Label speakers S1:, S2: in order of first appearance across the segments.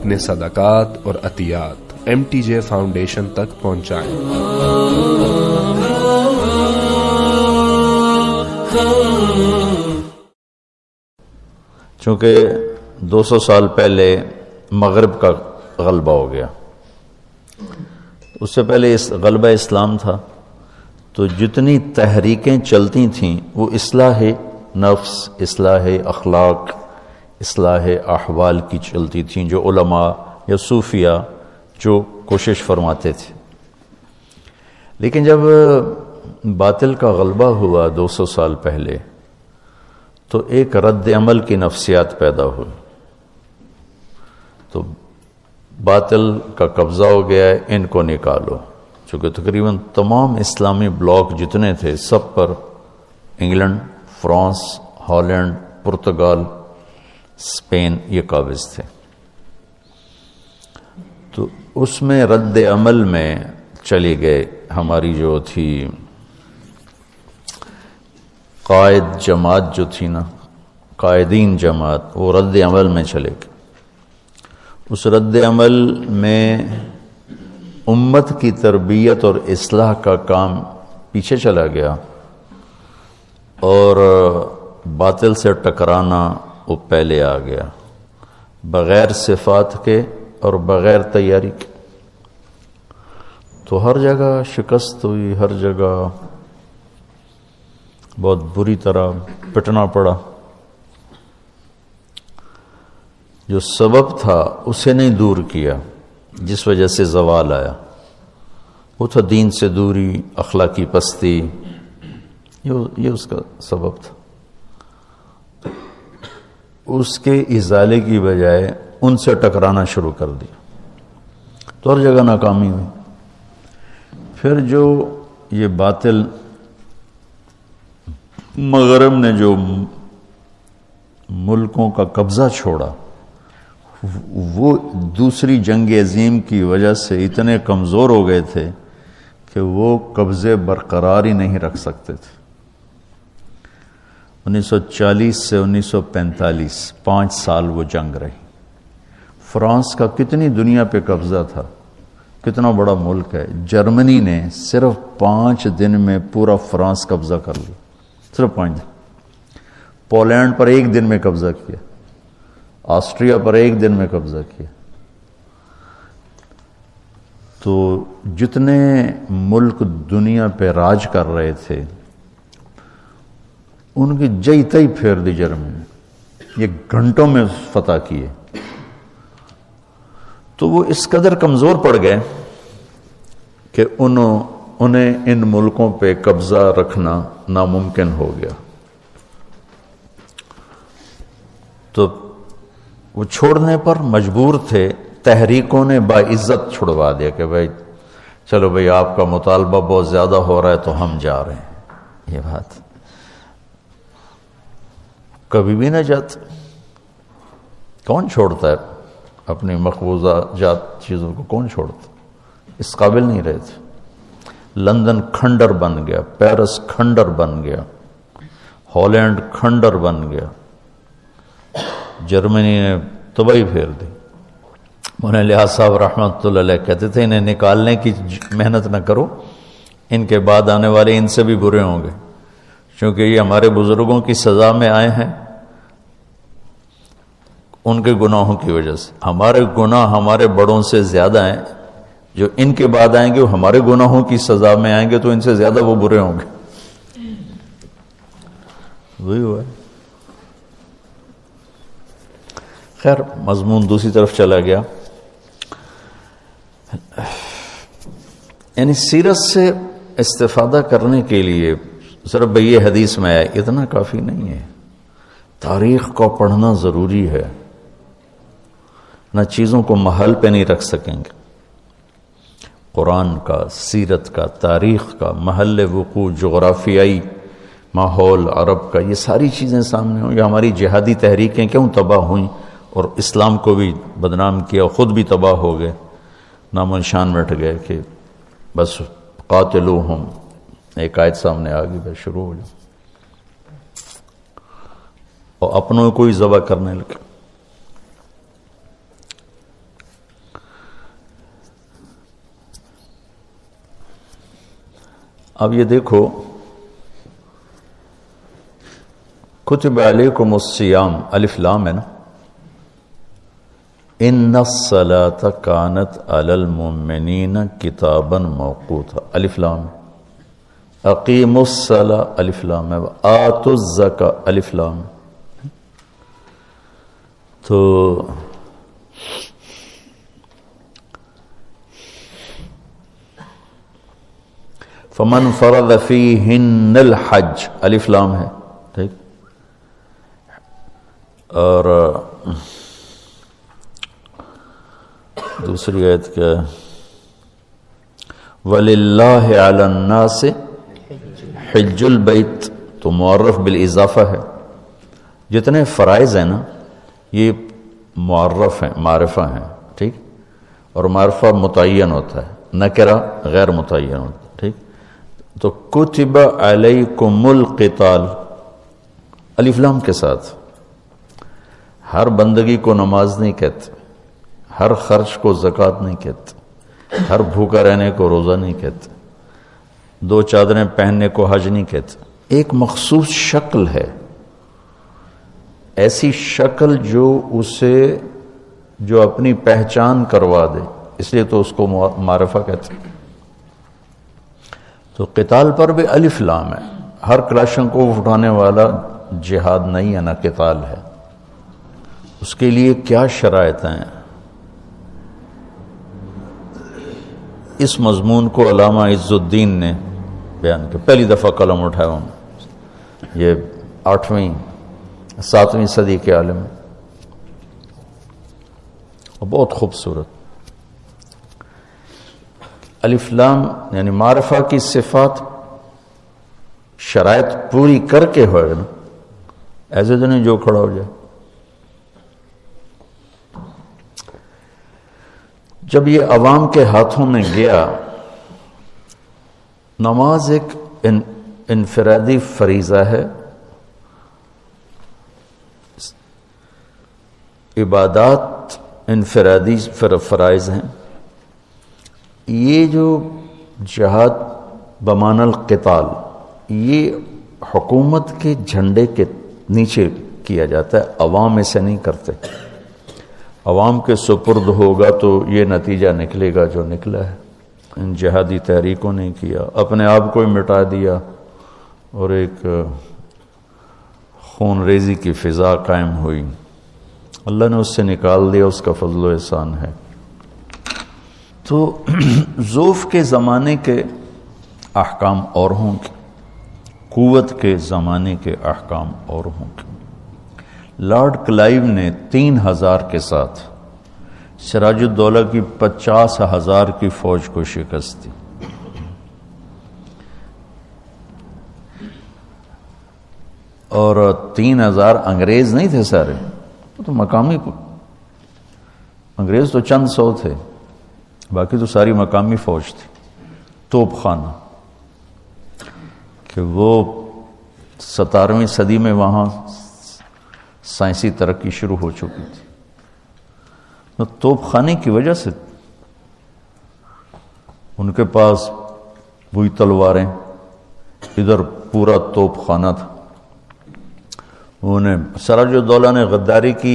S1: اپنے صدقات اور عطیات MTJ فاؤنڈیشن تک پہنچائیں۔
S2: چونکہ 200 سال پہلے مغرب کا غلبہ ہو گیا، اس سے پہلے غلبہ اسلام تھا، تو جتنی تحریکیں چلتی تھیں وہ اصلاح نفس، اصلاح اخلاق، اصلاح احوال کی چلتی تھیں، جو علماء یا صوفیہ جو کوشش فرماتے تھے۔ لیکن جب باطل کا غلبہ ہوا 200 سال پہلے، تو ایک رد عمل کی نفسیات پیدا ہوئی، تو باطل کا قبضہ ہو گیا ہے، ان کو نکالو۔ چونکہ تقریباً تمام اسلامی بلاک جتنے تھے سب پر England, France, Holland, Portugal, Spain یہ قابض تھے۔ تو اس میں رد عمل میں چلی گئے ہماری جو تھی قائد جماعت جو تھی نا، قائدین جماعت، وہ رد عمل میں چلے گئے۔ اس رد عمل میں امت کی تربیت اور اصلاح کا کام پیچھے چلا گیا، اور باطل سے ٹکرانا وہ پہلے آ گیا، بغیر صفات کے اور بغیر تیاری کے۔ تو ہر جگہ شکست ہوئی، ہر جگہ بہت بری طرح پٹنا پڑا۔ جو سبب تھا اسے نہیں دور کیا، جس وجہ سے زوال آیا، وہ تھا دین سے دوری، اخلاقی پستی، یہ اس کا سبب تھا۔ اس کے ازالے کی بجائے ان سے ٹکرانا شروع کر دیا، تو ہر جگہ ناکامی ہوئی۔ پھر جو یہ باطل مغرب نے جو ملکوں کا قبضہ چھوڑا، وہ دوسری جنگ عظیم کی وجہ سے اتنے کمزور ہو گئے تھے کہ وہ قبضے برقرار ہی نہیں رکھ سکتے تھے۔ 1940 سے 1945 5 سال وہ جنگ رہی۔ فرانس کا کتنی دنیا پہ قبضہ تھا، کتنا بڑا ملک ہے۔ جرمنی نے صرف 5 دن میں پورا فرانس قبضہ کر لیا، صرف 5 دن۔ پولینڈ پر 1 دن میں قبضہ کیا، آسٹریا پر 1 دن میں قبضہ کیا۔ تو جتنے ملک دنیا پہ راج کر رہے تھے ان کی جئی تئی پھیر دی جرمنی نے، یہ گھنٹوں میں فتح کیے۔ تو وہ اس قدر کمزور پڑ گئے کہ انہیں ان ملکوں پہ قبضہ رکھنا ناممکن ہو گیا۔ تو وہ چھوڑنے پر مجبور تھے، تحریکوں نے باعزت چھڑوا دیا کہ بھائی چلو بھائی آپ کا مطالبہ بہت زیادہ ہو رہا ہے تو ہم جا رہے ہیں۔ یہ بات کبھی بھی نہ جاتے، کون چھوڑتا ہے اپنی مقبوضہ جات چیزوں کو، کون چھوڑتا، اس قابل نہیں رہے تھے۔ لندن کھنڈر بن گیا، پیرس کھنڈر بن گیا، ہالینڈ کھنڈر بن گیا، جرمنی نے تباہی پھیر دی۔ انہیں لحاظ صاحب رحمۃ اللہ علیہ کہتے تھے انہیں نکالنے کی محنت نہ کرو، ان کے بعد آنے والے ان سے بھی برے ہوں گے، کیونکہ یہ ہمارے بزرگوں کی سزا میں آئے ہیں ان کے گناہوں کی وجہ سے۔ ہمارے گناہ ہمارے بڑوں سے زیادہ ہیں، جو ان کے بعد آئیں گے وہ ہمارے گناہوں کی سزا میں آئیں گے تو ان سے زیادہ وہ برے ہوں گے۔ وہی ہوا ہے۔ خیر مضمون دوسری طرف چلا گیا۔ یعنی سیرت سے استفادہ کرنے کے لیے صرف بھئی یہ حدیث میں آیا اتنا کافی نہیں ہے، تاریخ کو پڑھنا ضروری ہے، نہ چیزوں کو محل پہ نہیں رکھ سکیں گے۔ قرآن کا، سیرت کا، تاریخ کا، محل وقوع، جغرافیائی ماحول عرب کا، یہ ساری چیزیں سامنے ہوں۔ یہ ہماری جہادی تحریکیں کیوں تباہ ہوئیں اور اسلام کو بھی بدنام کیا، خود بھی تباہ ہو گئے، نام و نشان مٹ گئے کہ بس قاتلوہم، ایک آیت سامنے آ گئی، بس شروع ہو جائے اور اپنوں کو ہی ذبح کرنے لگے۔ اب یہ دیکھو، کتب علیکم الصیام، الف لام ہے نا، ان الصلاۃ کانت علی المؤمنین کتابا موقوتا، الف لام، اقیموا الصلاۃ الف لام ہے، آتوا الزکاۃ الف لام، تو فمن فرض فیہن الحج الف لام ہے، ٹھیک، اور دوسری آیت کیا ہے، وَلِلَّهِ عَلَى النَّاسِ حِجُّ الْبَيْتِ، تو معرف بالاضافہ ہے، جتنے فرائض ہیں نا یہ معرف ہیں، معرفہ ہیں، ٹھیک، اور معرفہ متعین ہوتا ہے، نکرہ غیر متعین ہوتا ہے، ٹھیک، تو کتب علیکم القتال الف لام کے ساتھ، ہر بندگی کو نماز نہیں کہتے، ہر خرچ کو زکوٰۃ نہیں کہتے، ہر بھوکا رہنے کو روزہ نہیں کہتے، 2 چادریں پہننے کو حج نہیں کہتے، ایک مخصوص شکل ہے، ایسی شکل جو اپنی پہچان کروا دے، اس لیے تو اس کو معرفہ کہتے ہیں۔ تو قتال پر بھی الف لام ہے، ہر کلاشن کو اٹھانے والا جہاد نہیں ہے، نہ قتال ہے، اس کے لیے کیا شرائط ہیں، اس مضمون کو علامہ عز الدین نے بیان کیا، پہلی دفعہ قلم اٹھایا ہوں، یہ 7ویں صدی کے عالم، اور بہت خوبصورت، الف لام یعنی معرفہ کی صفات شرائط پوری کر کے ہوئے نا، ایسے تو نہیں جو کھڑا ہو جائے۔ جب یہ عوام کے ہاتھوں میں گیا، نماز ایک انفرادی فریضہ ہے، عبادات انفرادی فرائض ہیں، یہ جو جہاد بمعنی القتال یہ حکومت کے جھنڈے کے نیچے کیا جاتا ہے، عوام اسے نہیں کرتے، عوام کے سپرد ہوگا تو یہ نتیجہ نکلے گا جو نکلا ہے۔ ان جہادی تحریکوں نے کیا، اپنے آپ کو ہی مٹا دیا اور ایک خون ریزی کی فضا قائم ہوئی، اللہ نے اس سے نکال دیا، اس کا فضل و احسان ہے۔ تو ضعف کے زمانے کے احکام اور ہوں گے، قوت کے زمانے کے احکام اور ہوں گے۔ لارڈ کلائیو نے 3000 کے ساتھ سراج الدولہ کی 50,000 کی فوج کو شکست دی، اور 3000 انگریز نہیں تھے سارے، وہ تو مقامی، انگریز تو چند 100 تھے، باقی تو ساری مقامی فوج تھی، توپ خانہ، کہ وہ 17ویں صدی میں وہاں سائنسی ترقی شروع ہو چکی تھی، تو توپ خانے کی وجہ سے ان کے پاس وہی تلواریں، ادھر پورا توپ خانہ تھا۔ انہیں سراج الدولہ نے غداری کی،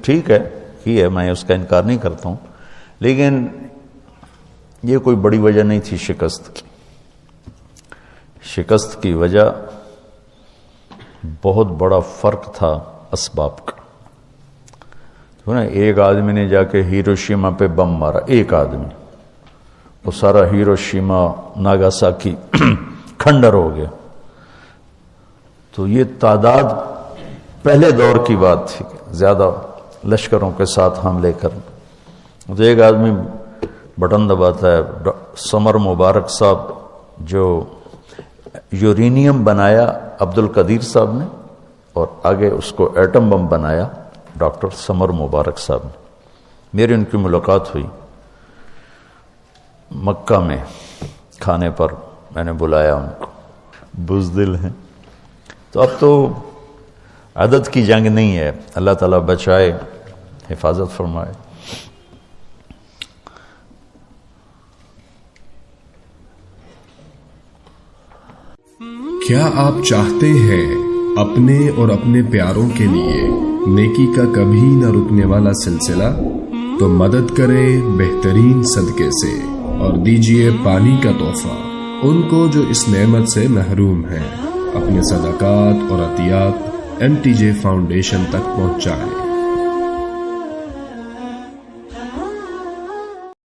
S2: ٹھیک ہے کی ہے، میں اس کا انکار نہیں کرتا ہوں، لیکن یہ کوئی بڑی وجہ نہیں تھی شکست کی۔ شکست کی وجہ بہت بڑا فرق تھا اسباب کا، ایک آدمی نے جا کے ہیروشیما پہ بم مارا، ایک آدمی، وہ سارا ہیروشیما ناگاساکی کھنڈر ہو گیا۔ تو یہ تعداد پہلے دور کی بات تھی، زیادہ لشکروں کے ساتھ حملے کرنا۔ تو ایک آدمی بٹن دباتا ہے، سمر مبارک صاحب جو یورینیم بنایا عبد القدیر صاحب نے، اور آگے اس کو ایٹم بم بنایا ڈاکٹر سمر مبارک صاحب نے۔ میری ان کی ملاقات ہوئی مکہ میں کھانے پر، میں نے بلایا ان کو، بزدل ہیں۔ تو اب تو عدد کی جنگ نہیں ہے، اللہ تعالیٰ بچائے، حفاظت فرمائے۔
S1: کیا آپ چاہتے ہیں اپنے اور اپنے پیاروں کے لیے نیکی کا کبھی نہ رکنے والا سلسلہ؟ تو مدد کریں بہترین صدقے سے اور دیجیے پانی کا تحفہ ان کو جو اس نعمت سے محروم ہیں۔ اپنے صدقات اور عطیات MTJ فاؤنڈیشن تک پہنچائیں۔